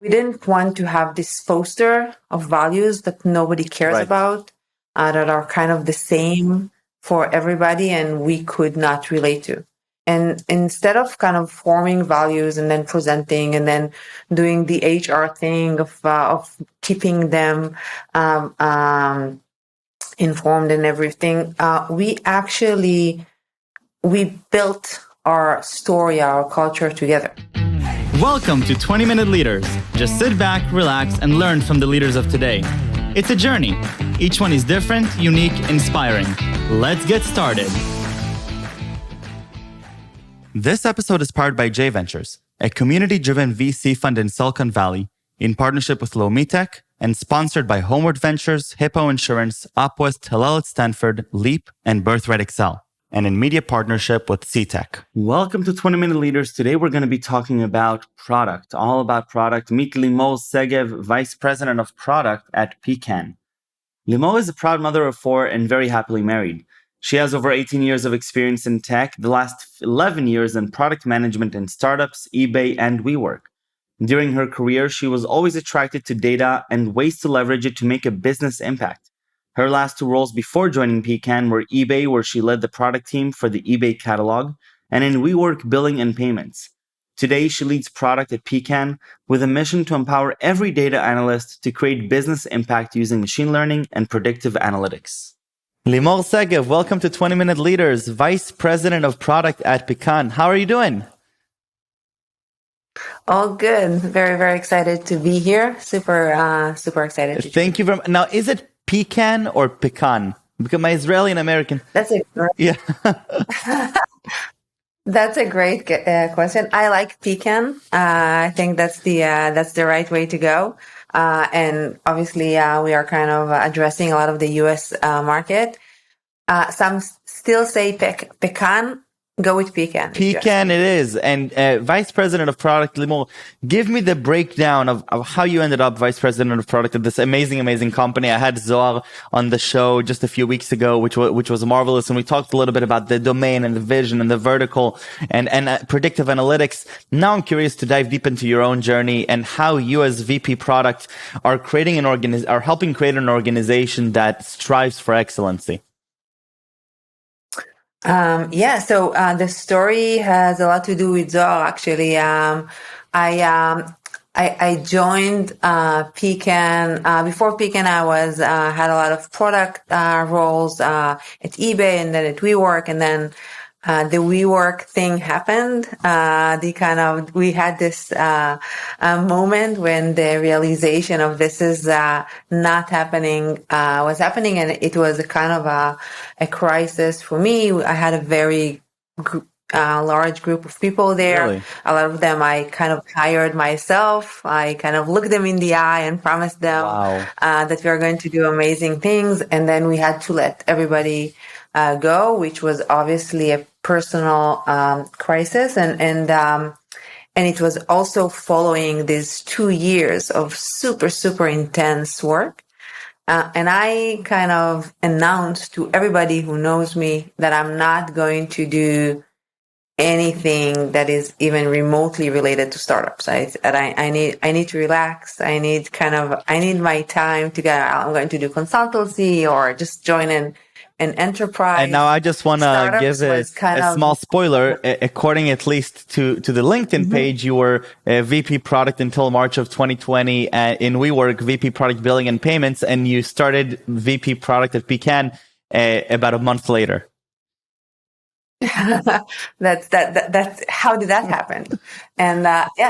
we didn't want to have this poster of values that nobody cares about, that are kind of the same for everybody and we could not relate to. And instead of kind of forming values and then presenting and then doing the HR thing of keeping them informed and everything, we built our story, our culture together. Welcome to 20-Minute Leaders. Just sit back, relax, and learn from the leaders of today. It's a journey. Each one is different, unique, inspiring. Let's get started. This episode is powered by J Ventures, a community-driven VC fund in Silicon Valley, in partnership with Lomitech, and sponsored by Homeward Ventures, Hippo Insurance, Upwest, Hillel at Stanford, Leap, and Birthright Excel, and in media partnership with CTech. Welcome to 20-Minute Leaders. Today we're going to be talking about product, all about product. Meet Limor Segev, Vice President of Product at Pecan. Limor is a proud mother of 4 and very happily married. She has over 18 years of experience in tech, the last 11 years in product management in startups, eBay, and WeWork. During her career, she was always attracted to data and ways to leverage it to make a business impact. Her last 2 roles before joining Pecan were eBay, where she led the product team for the eBay catalog, and in WeWork billing and payments. Today, she leads product at Pecan with a mission to empower every data analyst to create business impact using machine learning and predictive analytics. Limor Segev, welcome to 20-Minute Leaders, Vice President of Product at Pecan. How are you doing? All good. Very, very excited to be here. Super excited. Thank you very much. Now, is it Pecan or Pecan? Because my Israeli and American. That's a great, That's a great question. I like Pecan. I think that's the right way to go. And obviously, we are kind of addressing a lot of the U.S. market. Some still say Pecan. Go with Pecan. Pecan it is. And Vice President of Product, Limor, give me the breakdown of how you ended up Vice President of Product at this amazing company. I had Zohar on the show just a few weeks ago, which was marvelous. And we talked a little bit about the domain and the vision and the vertical and predictive analytics. Now I'm curious to dive deep into your own journey and how you as VP Product are helping create an organization that strives for excellency. So the story has a lot to do with Zohar, actually. I joined Pecan. Before Pecan, I had a lot of product roles at eBay and then at WeWork, and then the WeWork thing happened. We had this moment when the realization of this is not happening was happening, and it was a kind of a crisis for me. I had a very large group of people there. Really? A lot of them I kind of hired myself. I kind of looked them in the eye and promised them that we are going to do amazing things, and then we had to let everybody go, which was obviously a personal crisis, and it was also following these 2 years of super intense work, and I kind of announced to everybody who knows me that I'm not going to do anything that is even remotely related to startups. I need to relax. I need my time to get. I'm going to do consultancy or just join in an enterprise. And now I just want to give a small spoiler. According at least to the LinkedIn page, you were VP Product until March of 2020 in WeWork, VP Product Billing and Payments, and you started VP Product at Pecan about a month later. That's how did that happen? And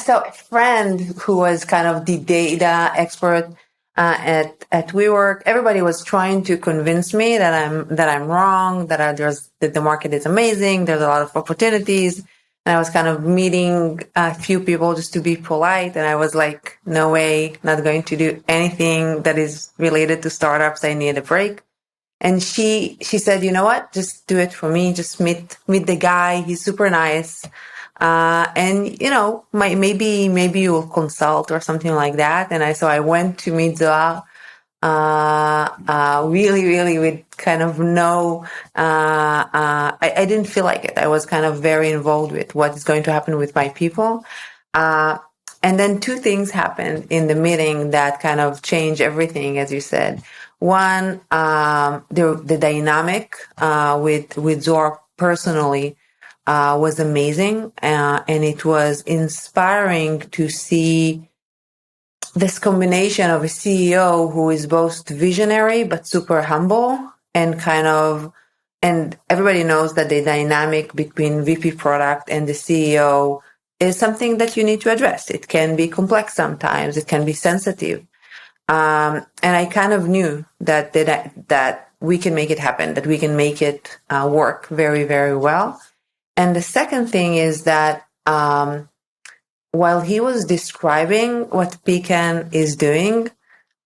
so a friend who was kind of the data expert at WeWork, everybody was trying to convince me that I'm wrong, that the market is amazing, there's a lot of opportunities. And I was kind of meeting a few people just to be polite, and I was like, no way, not going to do anything that is related to startups. I need a break. And she said, you know what, just do it for me. Just meet the guy. He's super nice. And maybe you'll consult or something like that. And so I went to meet Zohar, really with kind of I didn't feel like it. I was kind of very involved with what is going to happen with my people. And And then two things happened in the meeting that kind of changed everything, as you said. One, the dynamic with Zohar personally was amazing, and it was inspiring to see this combination of a CEO who is both visionary but super humble, and everybody knows that the dynamic between VP product and the CEO is something that you need to address. It can be complex sometimes. It can be sensitive. And I kind of knew that we can make it happen, that we can make it work very, very well. And the second thing is that while he was describing what Pecan is doing,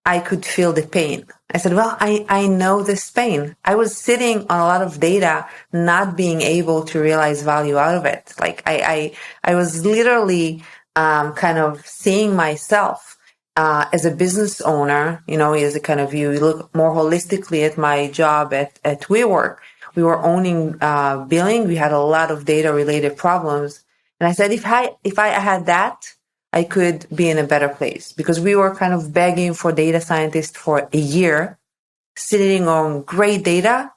I could feel the pain. I said, well, I know this pain. I was sitting on a lot of data, not being able to realize value out of it. Like I was literally kind of seeing myself as a business owner, as a kind of you look more holistically at my job at WeWork. We were owning billing. We had a lot of data related problems. And I said, if I had that, I could be in a better place, because we were kind of begging for data scientists for a year, sitting on great data.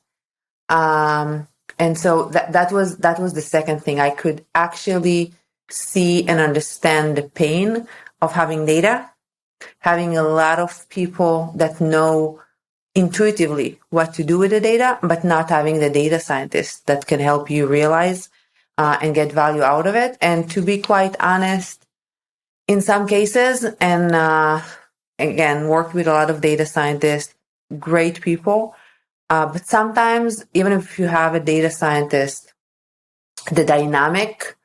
And so that was the second thing. I could actually see and understand the pain of having data, having a lot of people that know intuitively what to do with the data, but not having the data scientists that can help you realize and get value out of it. And to be quite honest, in some cases, and again, worked with a lot of data scientists, great people, but sometimes even if you have a data scientist, the dynamic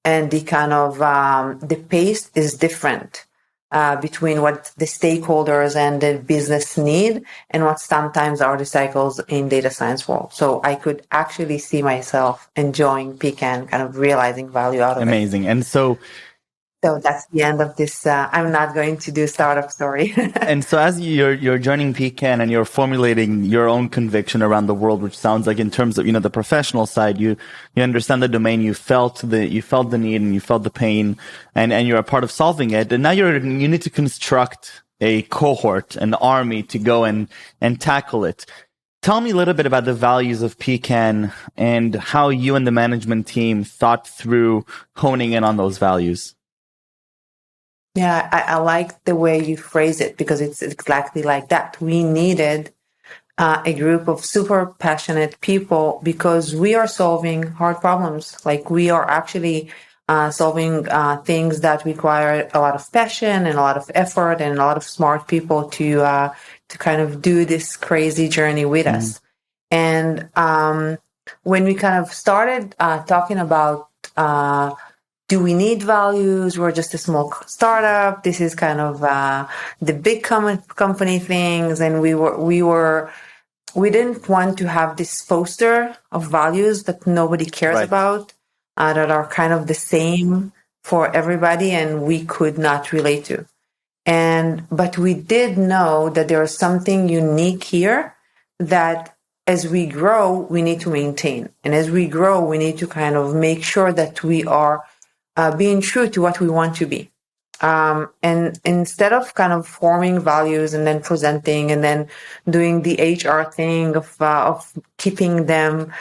and the kind of the pace is different between what the stakeholders and the business need and what sometimes are the cycles in data science world. So I could actually see myself enjoying Pecan, kind of realizing value out of it. Amazing. And so that's the end of this. I'm not going to do startup story. And so as you're joining Pecan and you're formulating your own conviction around the world, which sounds like in terms of, the professional side, you understand the domain, you felt the need and you felt the pain and you're a part of solving it. And now you need to construct a cohort, an army to go and tackle it. Tell me a little bit about the values of Pecan and how you and the management team thought through honing in on those values. Yeah, I like the way you phrase it, because it's exactly like that. We needed a group of super passionate people because we are solving hard problems. Like we are actually solving things that require a lot of passion and a lot of effort and a lot of smart people to kind of do this crazy journey with us. And when we kind of started talking about do we need values? We're just a small startup. This is kind of the big company things, and we didn't want to have this poster of values that nobody cares about, that are kind of the same for everybody, and we could not relate to. But we did know that there is something unique here that as we grow, we need to maintain, and as we grow, we need to kind of make sure that we are being true to what we want to be. And instead of kind of forming values and then presenting and then doing the HR thing of keeping them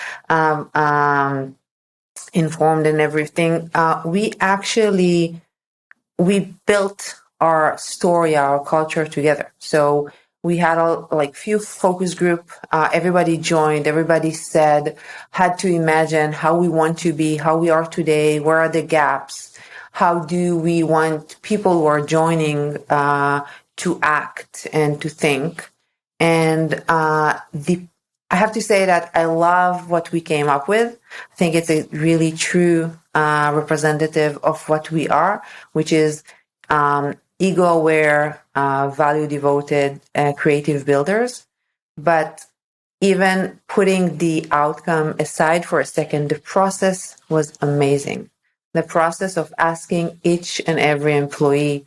informed and everything, we built our story, our culture together. So we had few focus group. Everybody joined. Everybody had to imagine how we want to be, how we are today. Where are the gaps? How do we want people who are joining to act and to think? And I have to say that I love what we came up with. I think it's a really true representative of what we are, which is ego-aware, value-devoted, creative builders. But even putting the outcome aside for a second, the process was amazing. The process of asking each and every employee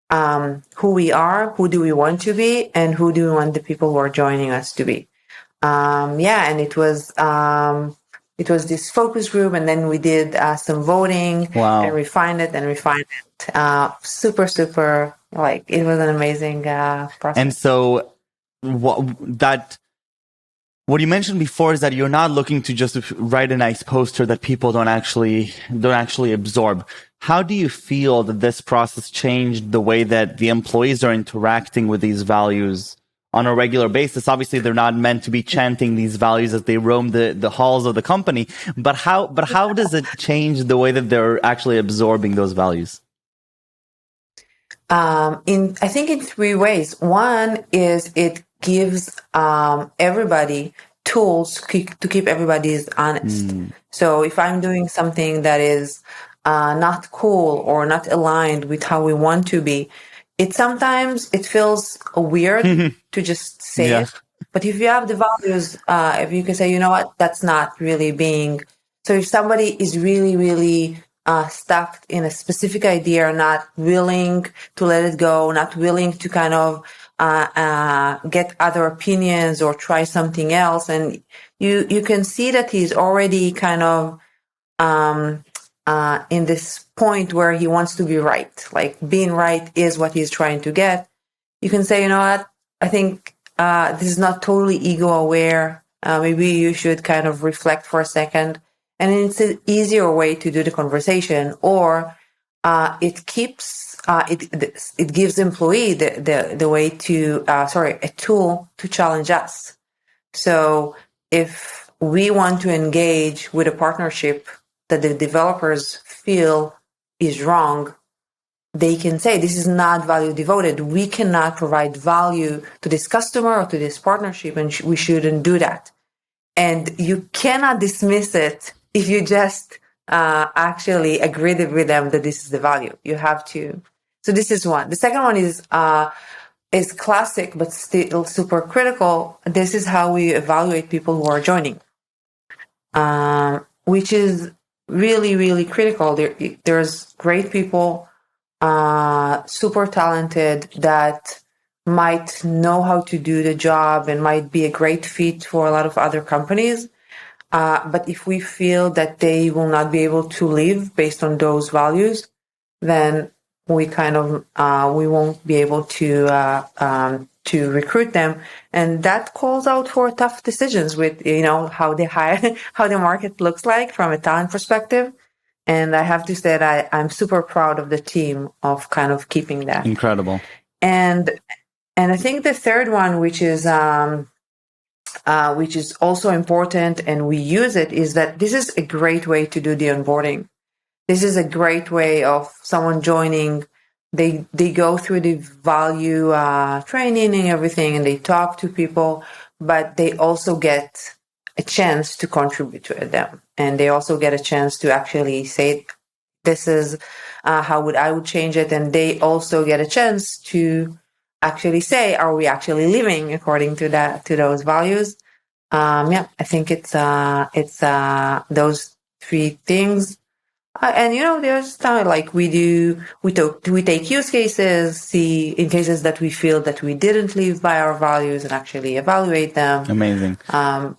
who we are, who do we want to be, and who do we want the people who are joining us to be. And it was it was this focus group, and then we did some voting and refined it. Super, super, like, it was an amazing process. And so what you mentioned before is that you're not looking to just write a nice poster that people don't actually absorb. How do you feel that this process changed the way that the employees are interacting with these values on a regular basis? Obviously, they're not meant to be chanting these values as they roam the halls of the company. But how does it change the way that they're actually absorbing those values? I think in three ways. One is it gives everybody tools to keep everybody honest. So if I'm doing something that is not cool or not aligned with how we want to be, sometimes it feels weird to just say it. But if you have the values, if you can say, you know what, that's not really being. So if somebody is really, really stuck in a specific idea, not willing to let it go, not willing to kind of get other opinions or try something else, and you can see that he's already kind of in this point where he wants to be right. Like, being right is what he's trying to get. You can say, you know what, I think this is not totally ego aware. Maybe you should kind of reflect for a second. And it's an easier way to do the conversation, or it gives employee the way to a tool to challenge us. So if we want to engage with a partnership that the developers feel is wrong, they can say, this is not value devoted. We cannot provide value to this customer or to this partnership, and we shouldn't do that. And you cannot dismiss it if you just actually agreed with them that this is the value. You have to. So this is one. The second one is classic, but still super critical. This is how we evaluate people who are joining, which is really, really critical. There's great people, super talented, that might know how to do the job and might be a great fit for a lot of other companies. But if we feel that they will not be able to live based on those values, then we kind of we won't be able to recruit them, and that calls out for tough decisions with how they hire, how the market looks like from a talent perspective. And I have to say that I'm super proud of the team of kind of keeping that. Incredible. And I think the third one, which is also important, and we use it, is that this is a great way to do the onboarding. This is a great way of someone joining. They go through the value training and everything, and they talk to people, but they also get a chance to contribute to them. And they also get a chance to actually say, this is how I would change it. And they also get a chance to actually say, are we actually living according to those values? I think it's those three things. And there's time like we take use cases, see in cases that we feel that we didn't live by our values, and actually evaluate them. Amazing.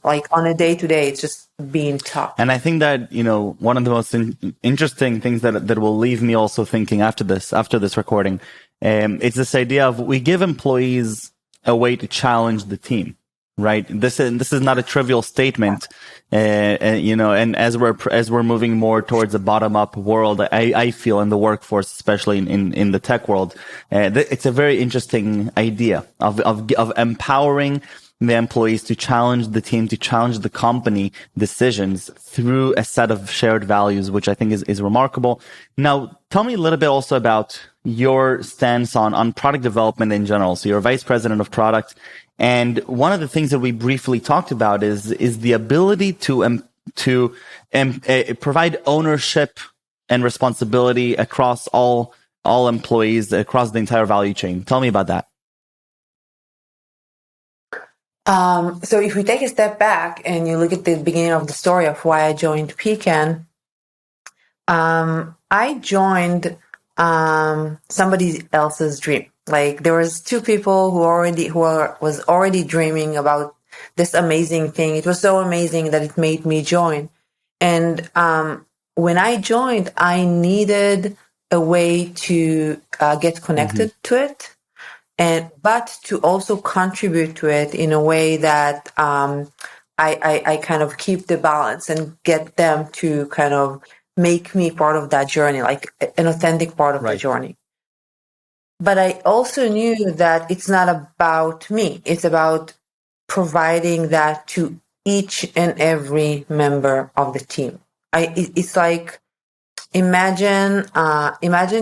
Like on a day-to-day, it's just being taught. And I think that, one of the most interesting things that will leave me also thinking after this recording, it's this idea of we give employees a way to challenge the team. Right. This is not a trivial statement. And as we're moving more towards a bottom up world, I feel in the workforce, especially in the tech world, it's a very interesting idea of empowering the employees to challenge the team, to challenge the company decisions through a set of shared values, which I think is remarkable. Now, tell me a little bit also about your stance on product development in general. So you're vice president of product. And one of the things that we briefly talked about is the ability to provide ownership and responsibility across all employees, across the entire value chain. Tell me about that. So if we take a step back and you look at the beginning of the story of why I joined Pecan, I joined somebody else's dream. Like, there was two people who was already dreaming about this amazing thing. It was so amazing that it made me join. And when I joined, I needed a way to get connected to it, but to also contribute to it in a way that I kind of keep the balance and get them to kind of make me part of that journey, like an authentic part of the journey. But I also knew that it's not about me. It's about providing that to each and every member of the team. It's like, imagine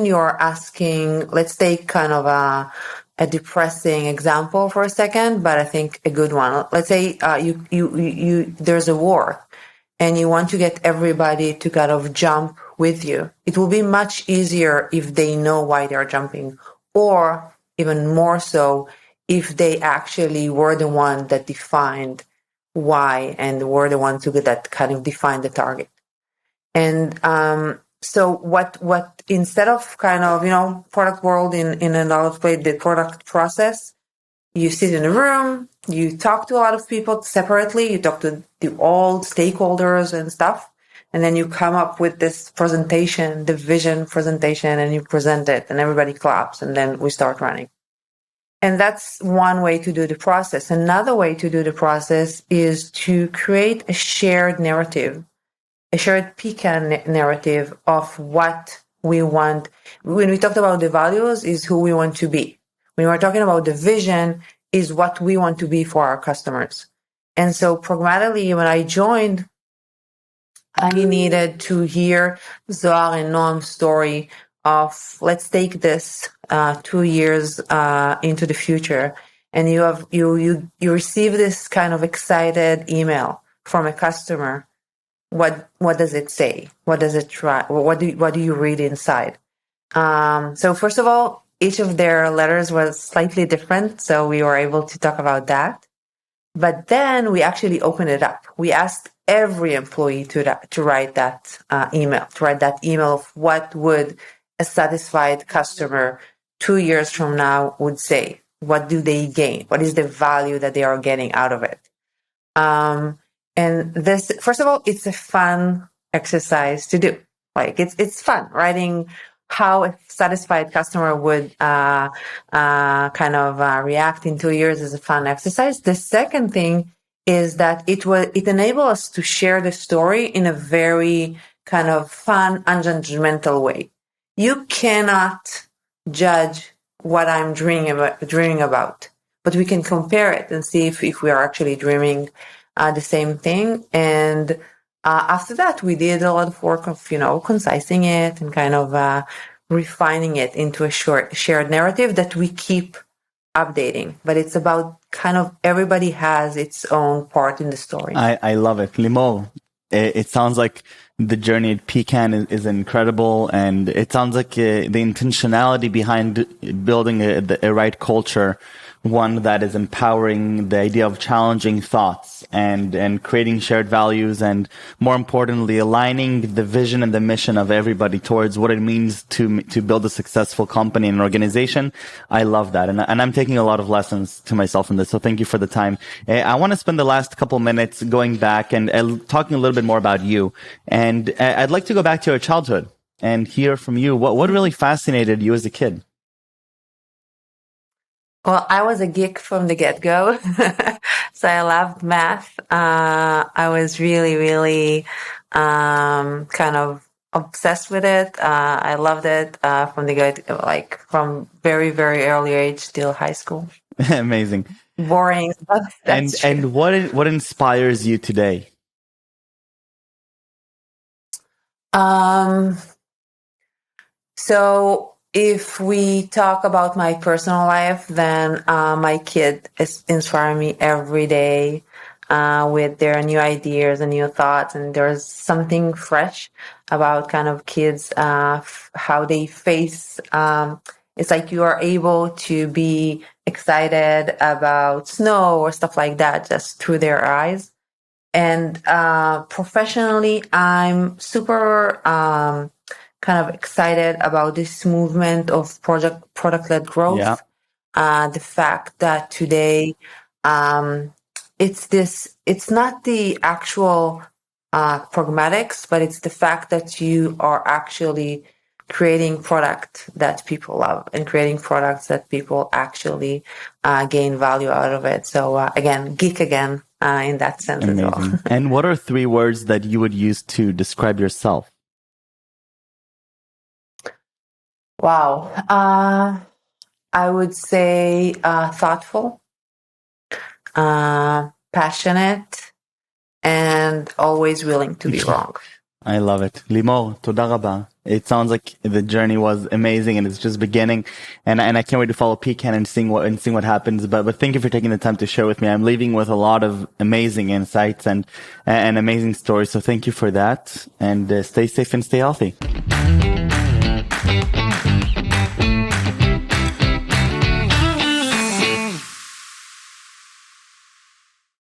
you're asking, let's take kind of a depressing example for a second, but I think a good one. Let's say there's a war and you want to get everybody to kind of jump with you. It will be much easier if they know why they're jumping, or even more so if they actually were the one that defined why and were the ones that kind of defined the target. And so what instead of kind of, product world in another place, the product process, you sit in a room, you talk to a lot of people separately, you talk to all stakeholders and stuff, and then you come up with this presentation, the vision presentation, and you present it, and everybody claps, and then we start running. And that's one way to do the process. Another way to do the process is to create a shared narrative, a shared Pecan narrative of what we want. When we talked about the values, is who we want to be. When we're talking about the vision, is what we want to be for our customers. And so pragmatically, when I joined, I needed to hear Zohar and Noam's story of, let's take this 2 years into the future, and you receive this kind of excited email from a customer. What does it say? What does it try? What do you read inside? So first of all, each of their letters was slightly different, so we were able to talk about that. But then we actually opened it up. We asked every employee to write that email of what would a satisfied customer 2 years from now would say. What do they gain? What is the value that they are getting out of it? And this, first of all, it's a fun exercise to do. Like it's fun writing how a satisfied customer would react in 2 years is a fun exercise. The second thing is that it enables us to share the story in a very kind of fun, unjudgmental way. You cannot judge what I'm dreaming about, but we can compare it and see if we are actually dreaming the same thing. And after that, we did a lot of work of, concising it and kind of refining it into a shared narrative that we keep updating. But it's about kind of everybody has its own part in the story. I love it. Limor, it sounds like the journey at Pecan is incredible, and it sounds like the intentionality behind building a right culture, one that is empowering the idea of challenging thoughts and creating shared values, and more importantly, aligning the vision and the mission of everybody towards what it means to build a successful company and organization. I love that. And I'm taking a lot of lessons to myself in this. So thank you for the time. I want to spend the last couple minutes going back and talking a little bit more about you. And I'd like to go back to your childhood and hear from you. What really fascinated you as a kid? Well, I was a geek from the get-go, so I loved math. I was really, really kind of obsessed with it. I loved it from the like from very, very early age till high school. Amazing. Boring, but that's true. And what inspires you today? So if we talk about my personal life, then my kid is inspiring me every day with their new ideas and new thoughts. And there's something fresh about kind of kids, how they face. It's like you are able to be excited about snow or stuff like that just through their eyes. And professionally, I'm super kind of excited about this movement of product-led growth. Yeah. The fact that today it's not the actual pragmatics, but it's the fact that you are actually creating product that people love and creating products that people actually gain value out of it. So again, geek again in that sense as well. And what are 3 words that you would use to describe yourself? Wow. I would say thoughtful, passionate, and always willing to be wrong. I love it. Limor, toda rabba. It sounds like the journey was amazing and it's just beginning. And I can't wait to follow Pecan and seeing what happens. But thank you for taking the time to share with me. I'm leaving with a lot of amazing insights and amazing stories. So thank you for that. And stay safe and stay healthy.